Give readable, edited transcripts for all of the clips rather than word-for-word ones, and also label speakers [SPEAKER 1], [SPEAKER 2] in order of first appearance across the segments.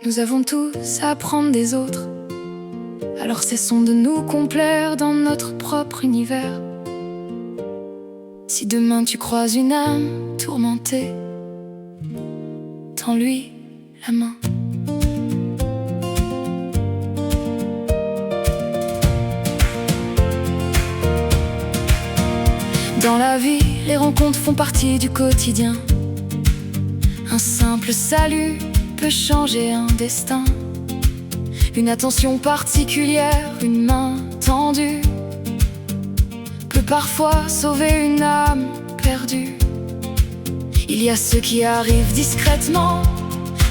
[SPEAKER 1] Nous avons tous à apprendre des autres, alors cessons de nous complaire dans notre propre univers. Si demain tu croises une âme tourmentée, tends-lui la main. Dans la vie, les rencontres font partie du quotidien. Un simple salut peut changer un destin. Une attention particulière, une main tendue peut parfois sauver une âme perdue. Il y a ceux qui arrivent discrètement,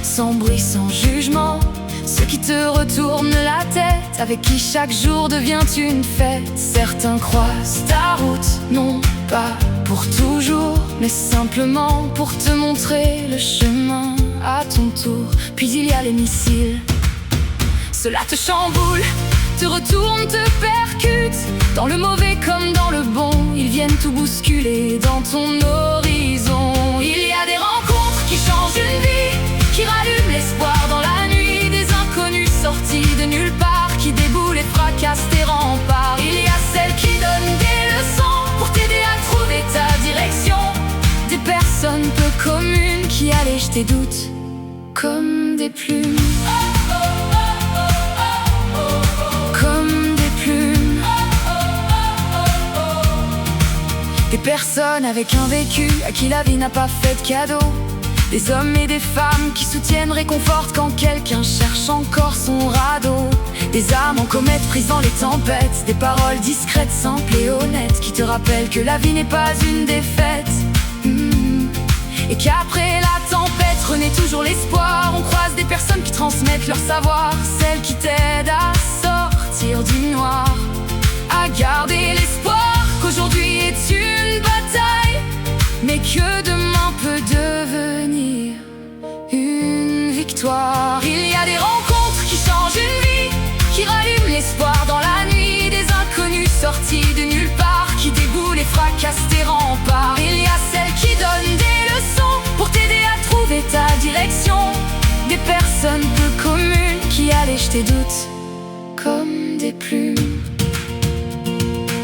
[SPEAKER 1] sans bruit, sans jugement, ceux qui te retournent la tête, avec qui chaque jour devient une fête. Certains croisent ta route, non pas pour toujours, mais simplement pour te montrer le chemin à ton tour. Puis il y a les missiles, cela te chamboule, te retourne, te percute, dans le mauvais comme dans le bon. Ils viennent tout bousculer dans ton horizon. Il y a des rencontres qui changent une vie, qui rallument l'espoir dans la nuit. Des inconnus sortis de nulle part, qui déboulent et fracassent tes remparts. Il y a celles qui donnent des leçons pour t'aider à trouver ta direction. Des personnes peu communes qui allègent tes doutes comme des plumes. Comme des plumes. Des personnes avec un vécu, à qui la vie n'a pas fait de cadeau. Des hommes et des femmes qui soutiennent, réconfortent quand quelqu'un cherche encore son radeau. Des âmes en comète prises dans les tempêtes, des paroles discrètes, simples et honnêtes, qui te rappellent que la vie n'est pas une défaite. Et qu'après la tempête renaît toujours l'espoir. On croise des personnes qui transmettent leur savoir, celles qui t'aident à sortir du noir, à garder l'espoir qu'aujourd'hui est une bataille, mais que demain peut devenir une victoire. Il y a des rencontres qui changent une vie, qui rallument l'espoir dans la nuit. Des inconnus sortis de nulle part, qui déboulent et fracassent tes remparts. Il y a celles qui donnent des leçons pour t'aider à trouver ta direction. Des personnes peu communes qui allègent tes doutes comme des plumes.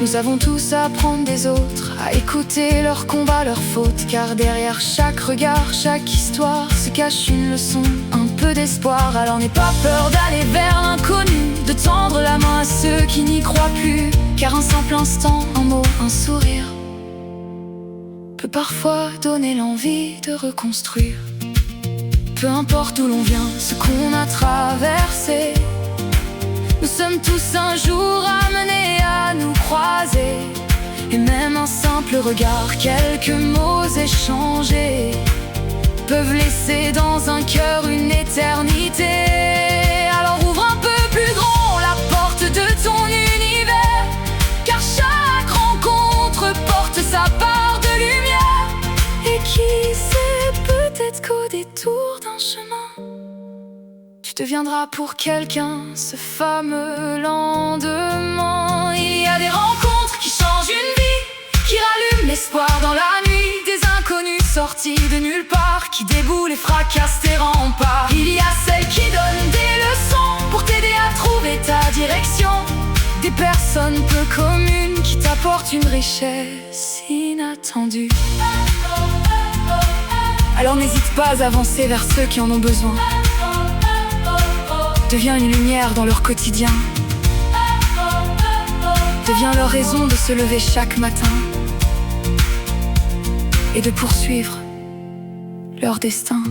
[SPEAKER 1] Nous avons tous à apprendre des autres, à écouter leurs combats, leurs fautes, car derrière chaque regard, chaque histoire se cache une leçon, un peu d'espoir. Alors n'aie pas peur d'aller vers l'inconnu, de tendre la main à ceux qui n'y croient plus, car un simple instant, un mot, un sourire peut parfois donner l'envie de reconstruire. Peu importe d'où l'on vient, ce qu'on a traversé, nous sommes tous un jour amenés à nous croiser. Et même un simple regard, quelques mots échangés, peuvent laisser dans un cœur une éternité. Alors ouvre un peu plus grand la porte de ton univers, car chaque rencontre porte sa part de lumière. Et qui sait, peut-être qu'au détour d'un chemin, tu deviendras pour quelqu'un ce fameux lendemain. Il y a des rencontres qui changent une vie, qui rallument l'espoir dans la nuit. Des inconnus sortis de nulle part, qui déboulent et fracassent tes remparts. Il y a celles qui donnent des leçons pour t'aider à trouver ta direction. Des personnes peu communes qui t'apportent une richesse inattendue. Alors n'hésite pas à avancer vers ceux qui en ont besoin. Deviens une lumière dans leur quotidien. Deviens leur raison de se lever chaque matin et de poursuivre leur destin.